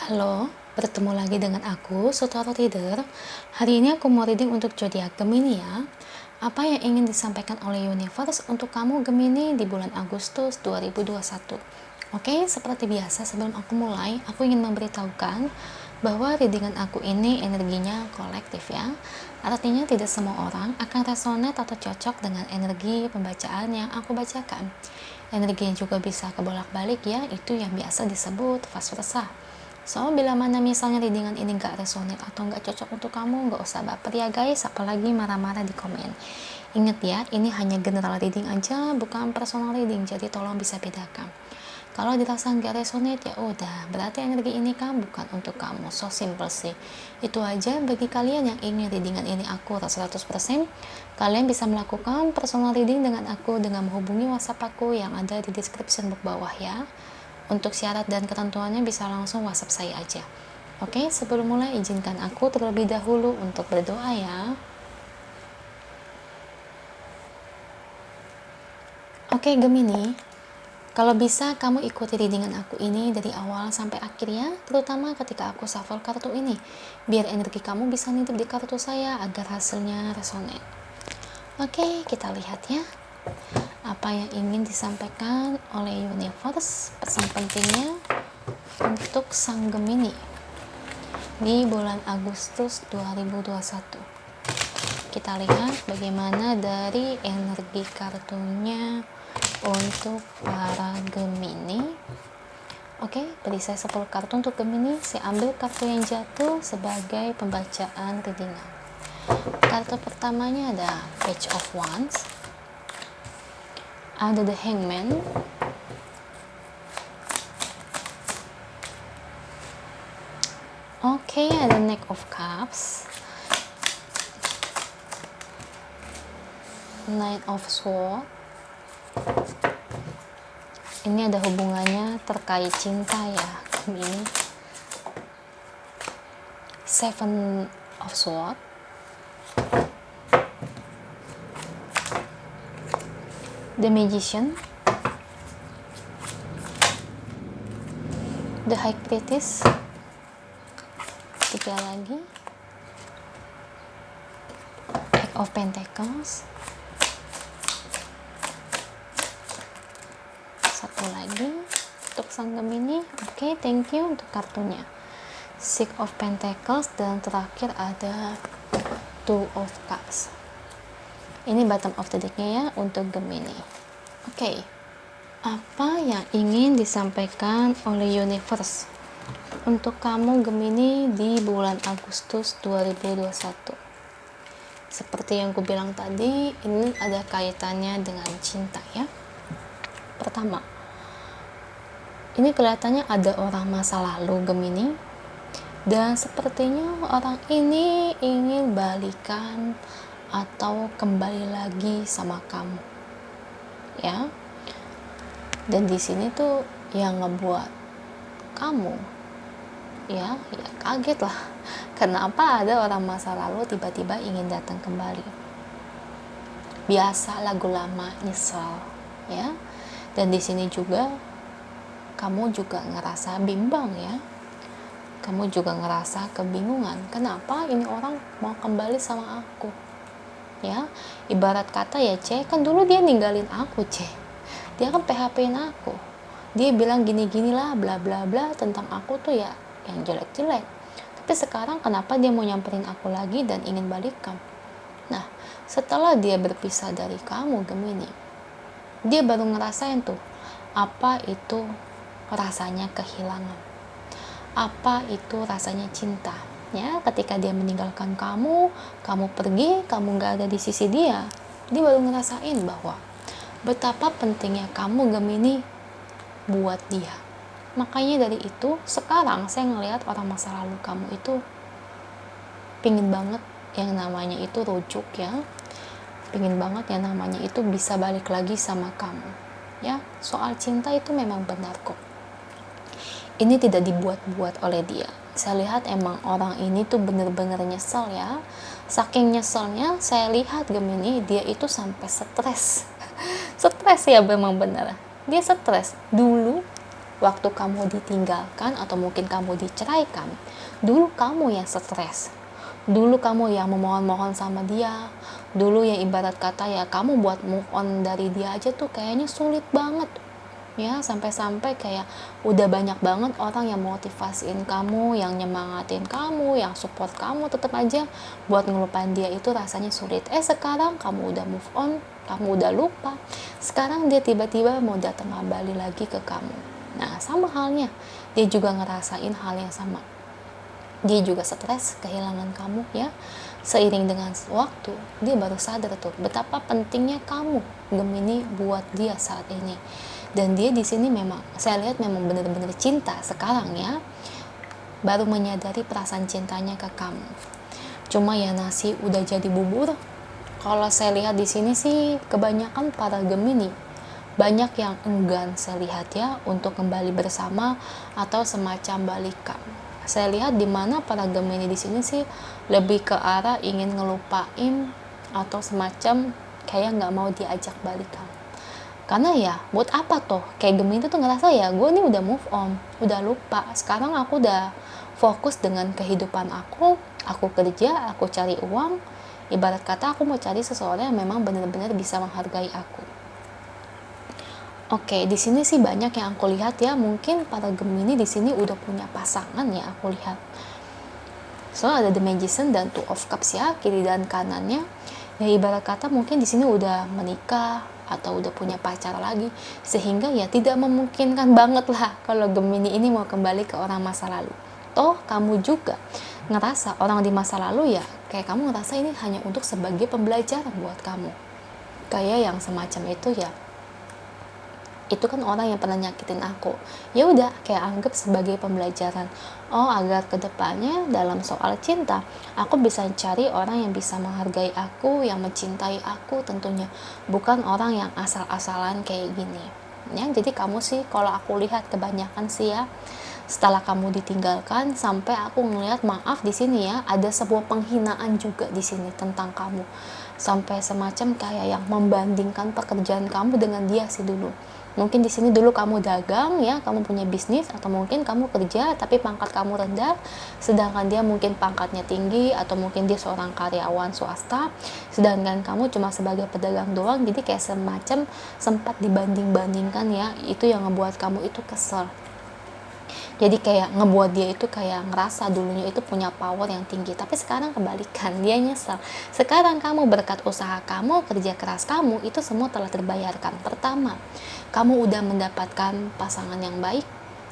Halo, bertemu lagi dengan aku, Sutoro Reader. Hari ini aku mau reading untuk zodiak Gemini ya. Apa yang ingin disampaikan oleh universe untuk kamu Gemini di bulan Agustus 2021? Oke, seperti biasa sebelum aku mulai, aku ingin memberitahukan bahwa readingan aku ini energinya kolektif ya. Artinya tidak semua orang akan resonate atau cocok dengan energi pembacaan yang aku bacakan. Energinya juga bisa kebolak-balik ya, itu yang biasa disebut vice versa. So, bila mana misalnya readingan ini gak resonate atau gak cocok untuk kamu, gak usah baper ya guys, apalagi marah-marah di komen. Ingat ya, ini hanya general reading aja, bukan personal reading, jadi tolong bisa bedakan. Kalau dirasa gak resonate, ya udah, berarti energi ini kan bukan untuk kamu, so simple sih. Itu aja bagi kalian yang ingin readingan ini akurat 100%, kalian bisa melakukan personal reading dengan aku dengan menghubungi WhatsApp aku yang ada di description box bawah ya. Untuk syarat dan ketentuannya bisa langsung WhatsApp saya aja. Oke, sebelum mulai izinkan aku terlebih dahulu untuk berdoa ya. Oke Gemini, kalau bisa kamu ikuti readingan aku ini dari awal sampai akhir ya, terutama ketika aku shuffle kartu ini, biar energi kamu bisa nitip di kartu saya agar hasilnya resonate. Oke, kita lihat ya. Apa yang ingin disampaikan oleh universe, pesan pentingnya untuk sang Gemini di bulan Agustus 2021. Kita lihat bagaimana dari energi kartunya untuk para Gemini. Oke, beri saya 10 kartu untuk Gemini. Saya ambil kartu yang jatuh sebagai pembacaan readingan. Kartu pertamanya ada Page of Wands, ada The Hangman, oke, ada Knight of Cups, Knight of Swords. Ini ada hubungannya terkait cinta ya, ini Seven of Swords, The Magician, The High Priestess, 3 lagi, Eight of Pentacles, 1 lagi untuk sang Gemini. Oke, thank you untuk kartunya, Six of Pentacles, dan terakhir ada Two of Cups. Ini bottom of the decknya ya untuk Gemini. Oke, apa yang ingin disampaikan oleh universe untuk kamu Gemini di bulan Agustus 2021? Seperti yang aku bilang tadi, ini ada kaitannya dengan cinta ya. Pertama, ini kelihatannya ada orang masa lalu Gemini, dan sepertinya orang ini ingin balikan atau kembali lagi sama kamu ya. Dan di sini tuh yang ngebuat kamu ya kaget lah, kenapa ada orang masa lalu tiba-tiba ingin datang kembali. Biasa lagu lama nyesel ya. Dan di sini juga kamu juga ngerasa bimbang ya, kamu juga ngerasa kebingungan, kenapa ini orang mau kembali sama aku ya. Ibarat kata ya, kan dulu dia ninggalin aku, dia kan PHP-in aku, dia bilang gini-gini lah bla bla bla tentang aku tuh ya yang jelek-jelek, tapi sekarang kenapa dia mau nyamperin aku lagi dan ingin balikan. Nah, setelah dia berpisah dari kamu Gemini, dia baru ngerasain tuh apa itu rasanya kehilangan, apa itu rasanya cinta ya. Ketika dia meninggalkan kamu pergi, kamu gak ada di sisi dia baru ngerasain bahwa betapa pentingnya kamu Gemini buat dia. Makanya dari itu sekarang saya ngelihat orang masa lalu kamu itu pingin banget yang namanya itu rujuk ya, pingin banget yang namanya itu bisa balik lagi sama kamu ya. Soal cinta itu memang benar kok, ini tidak dibuat-buat oleh dia. Saya lihat emang orang ini tuh bener-bener nyesel ya. Saking nyeselnya saya lihat Gemini dia itu sampai stres. Stres ya, memang bener dia stres. Dulu waktu kamu ditinggalkan atau mungkin kamu diceraikan, dulu kamu yang stres, dulu kamu yang memohon-mohon sama dia, dulu yang ibarat kata ya kamu buat move on dari dia aja tuh kayaknya sulit banget ya, sampai-sampai kayak udah banyak banget orang yang motivasiin kamu, yang nyemangatin kamu, yang support kamu, tetap aja buat ngelupain dia itu rasanya sulit. Sekarang kamu udah move on, kamu udah lupa, sekarang dia tiba-tiba mau datang kembali lagi ke kamu. Nah, sama halnya, dia juga ngerasain hal yang sama, dia juga stres kehilangan kamu ya. Seiring dengan waktu, dia baru sadar tuh betapa pentingnya kamu Gemini buat dia saat ini. Dan dia di sini memang saya lihat memang benar-benar cinta sekarang ya, baru menyadari perasaan cintanya ke kamu. Cuma ya nasi udah jadi bubur. Kalau saya lihat di sini sih kebanyakan para Gemini banyak yang enggan saya lihat ya untuk kembali bersama atau semacam balikan. Saya lihat di mana para Gemini di sini sih lebih ke arah ingin ngelupain atau semacam kayak nggak mau diajak balikan. Karena ya buat apa toh, kayak Gemini tuh ngerasa ya gue nih udah move on, udah lupa, sekarang aku udah fokus dengan kehidupan aku kerja, aku cari uang, ibarat kata aku mau cari seseorang yang memang benar-benar bisa menghargai aku. Oke, di sini sih banyak yang aku lihat ya, mungkin para Gemini di sini udah punya pasangan ya aku lihat. So ada The Magician dan Two of Cups ya, kiri dan kanannya. Ya ibarat kata mungkin di sini udah menikah atau udah punya pacar lagi, sehingga ya tidak memungkinkan banget lah kalau Gemini ini mau kembali ke orang masa lalu. Toh kamu juga ngerasa orang di masa lalu ya kayak kamu ngerasa ini hanya untuk sebagai pembelajaran buat kamu, kayak yang semacam itu ya, itu kan orang yang pernah nyakitin aku, ya udah kayak anggap sebagai pembelajaran. Oh, agar kedepannya dalam soal cinta aku bisa cari orang yang bisa menghargai aku, yang mencintai aku tentunya, bukan orang yang asal-asalan kayak gini ya. Jadi kamu sih kalau aku lihat kebanyakan sih ya, setelah kamu ditinggalkan sampai aku ngelihat, maaf di sini ya, ada sebuah penghinaan juga di sini tentang kamu, sampai semacam kayak yang membandingkan pekerjaan kamu dengan dia sih dulu. Mungkin di sini dulu kamu dagang ya, kamu punya bisnis, atau mungkin kamu kerja tapi pangkat kamu rendah, sedangkan dia mungkin pangkatnya tinggi, atau mungkin dia seorang karyawan swasta, sedangkan kamu cuma sebagai pedagang doang. Jadi kayak semacam sempat dibanding-bandingkan ya, itu yang ngebuat kamu itu kesel. Jadi kayak ngebuat dia itu kayak ngerasa dulunya itu punya power yang tinggi, tapi sekarang kebalikan, dia nyesel. Sekarang kamu berkat usaha kamu, kerja keras kamu, itu semua telah terbayarkan. Pertama, kamu udah mendapatkan pasangan yang baik,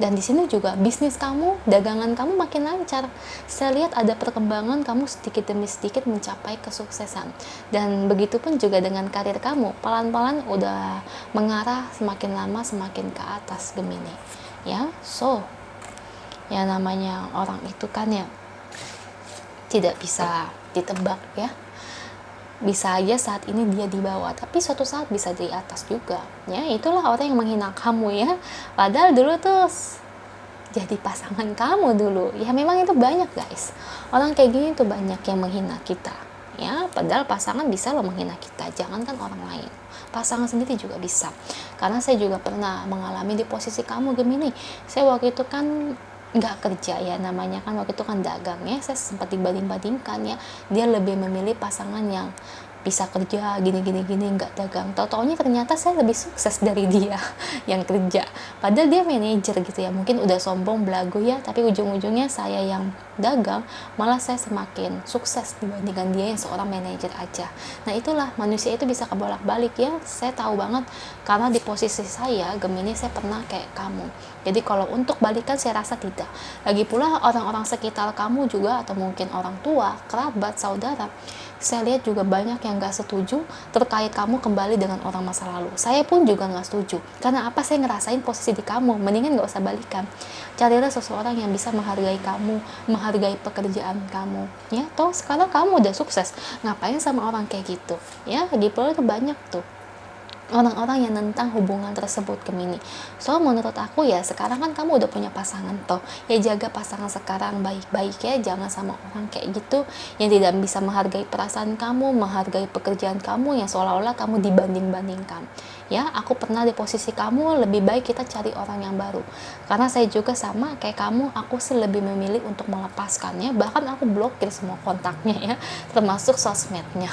dan di sini juga bisnis kamu, dagangan kamu makin lancar. Saya lihat ada perkembangan kamu sedikit demi sedikit mencapai kesuksesan. Dan begitu pun juga dengan karir kamu, pelan-pelan udah mengarah semakin lama semakin ke atas Gemini. Ya, so ya namanya orang itu kan ya tidak bisa ditebak ya. Bisa aja saat ini dia di bawah, tapi suatu saat bisa di atas juga ya. Itulah orang yang menghina kamu ya, padahal dulu tuh jadi pasangan kamu dulu ya. Memang itu banyak guys, orang kayak gini tuh banyak yang menghina kita ya, padahal pasangan bisa loh menghina kita, jangankan orang lain, pasangan sendiri juga bisa. Karena saya juga pernah mengalami di posisi kamu Gemini. Saya waktu itu kan nggak kerja ya, namanya kan waktu itu kan dagang ya, saya sempat dibanding-bandingkan ya, dia lebih memilih pasangan yang bisa kerja gini nggak dagang. Tau-taunya ternyata saya lebih sukses dari dia yang kerja, padahal dia manajer gitu ya. Mungkin udah sombong belagu ya, tapi ujung-ujungnya saya yang dagang malah saya semakin sukses dibandingkan dia yang seorang manajer aja. Nah itulah, manusia itu bisa kebolak-balik ya. Saya tahu banget karena di posisi saya Gemini, saya pernah kayak kamu. Jadi kalau untuk balikan saya rasa tidak. Lagi pula orang-orang sekitar kamu juga, atau mungkin orang tua, kerabat, saudara, saya lihat juga banyak yang gak setuju terkait kamu kembali dengan orang masa lalu. Saya pun juga gak setuju. Karena apa? Saya ngerasain posisi di kamu, mendingan gak usah balikan. Carilah seseorang yang bisa menghargai kamu, menghargai pekerjaan kamu ya. Toh sekarang kamu udah sukses, ngapain sama orang kayak gitu ya. Lagi pula itu banyak tuh orang-orang yang tentang hubungan tersebut, Gemini. So menurut aku ya, sekarang kan kamu udah punya pasangan toh, ya jaga pasangan sekarang baik-baik ya, jangan sama orang kayak gitu yang tidak bisa menghargai perasaan kamu, menghargai pekerjaan kamu, yang seolah-olah kamu dibanding-bandingkan. Ya, aku pernah di posisi kamu, lebih baik kita cari orang yang baru. Karena saya juga sama kayak kamu, aku sih lebih memilih untuk melepaskannya, bahkan aku blokir semua kontaknya ya, termasuk sosmednya.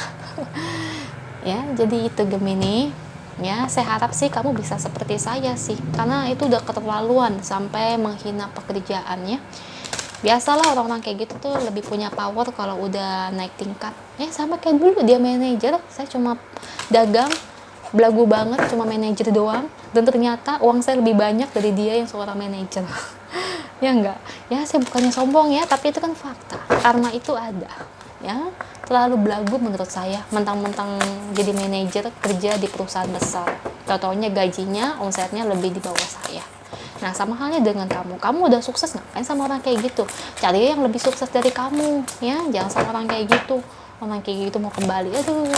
Ya, jadi itu Gemini. Ya, saya harap sih kamu bisa seperti saya sih, karena itu udah keterlaluan sampai menghina pekerjaannya. Biasalah orang-orang kayak gitu tuh lebih punya power kalau udah naik tingkat. Ya sama kayak dulu dia manajer, saya cuma dagang, belagu banget, cuma manajer doang, dan ternyata uang saya lebih banyak dari dia yang seorang manajer. Ya enggak, ya saya bukannya sombong ya, tapi itu kan fakta, karena itu ada. Ya, terlalu belagu menurut saya, mentang-mentang jadi manajer kerja di perusahaan besar, tau-taunya gajinya, omsetnya lebih di bawah saya. Nah, sama halnya dengan kamu udah sukses, ngapain sama orang kayak gitu? Cari yang lebih sukses dari kamu ya, jangan sama orang kayak gitu. Orang kayak gitu mau kembali, aduh,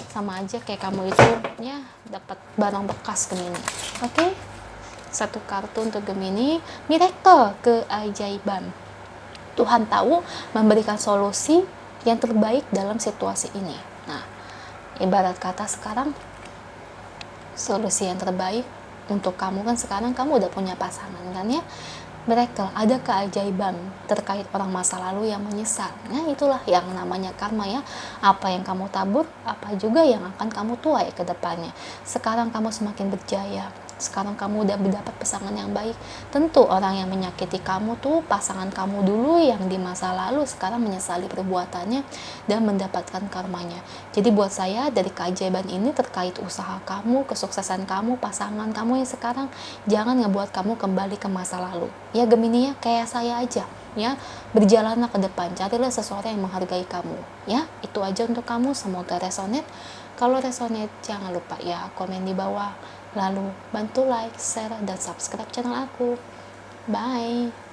sama aja kayak kamu itu ya dapat barang bekas Gemini. Oke, satu kartu untuk Gemini, miracle, keajaiban. Tuhan tahu memberikan solusi yang terbaik dalam situasi ini. Nah, ibarat kata sekarang solusi yang terbaik untuk kamu kan sekarang kamu udah punya pasangan kan ya. Miracle, ada keajaiban terkait orang masa lalu yang menyesal. Nah, itulah yang namanya karma ya. Apa yang kamu tabur, apa juga yang akan kamu tuai ke depannya. Sekarang kamu semakin berjaya. Sekarang kamu udah mendapat pasangan yang baik. Tentu orang yang menyakiti kamu tuh pasangan kamu dulu yang di masa lalu sekarang menyesali perbuatannya dan mendapatkan karmanya. Jadi buat saya dari keajaiban ini terkait usaha kamu, kesuksesan kamu, pasangan kamu yang sekarang, jangan ngebuat kamu kembali ke masa lalu. Ya Gemini ya, kayak saya aja ya, berjalanlah ke depan, carilah seseorang yang menghargai kamu ya. Itu aja untuk kamu, semoga resonate. Kalau resonate jangan lupa ya komen di bawah, lalu bantu like, share, dan subscribe channel aku. Bye.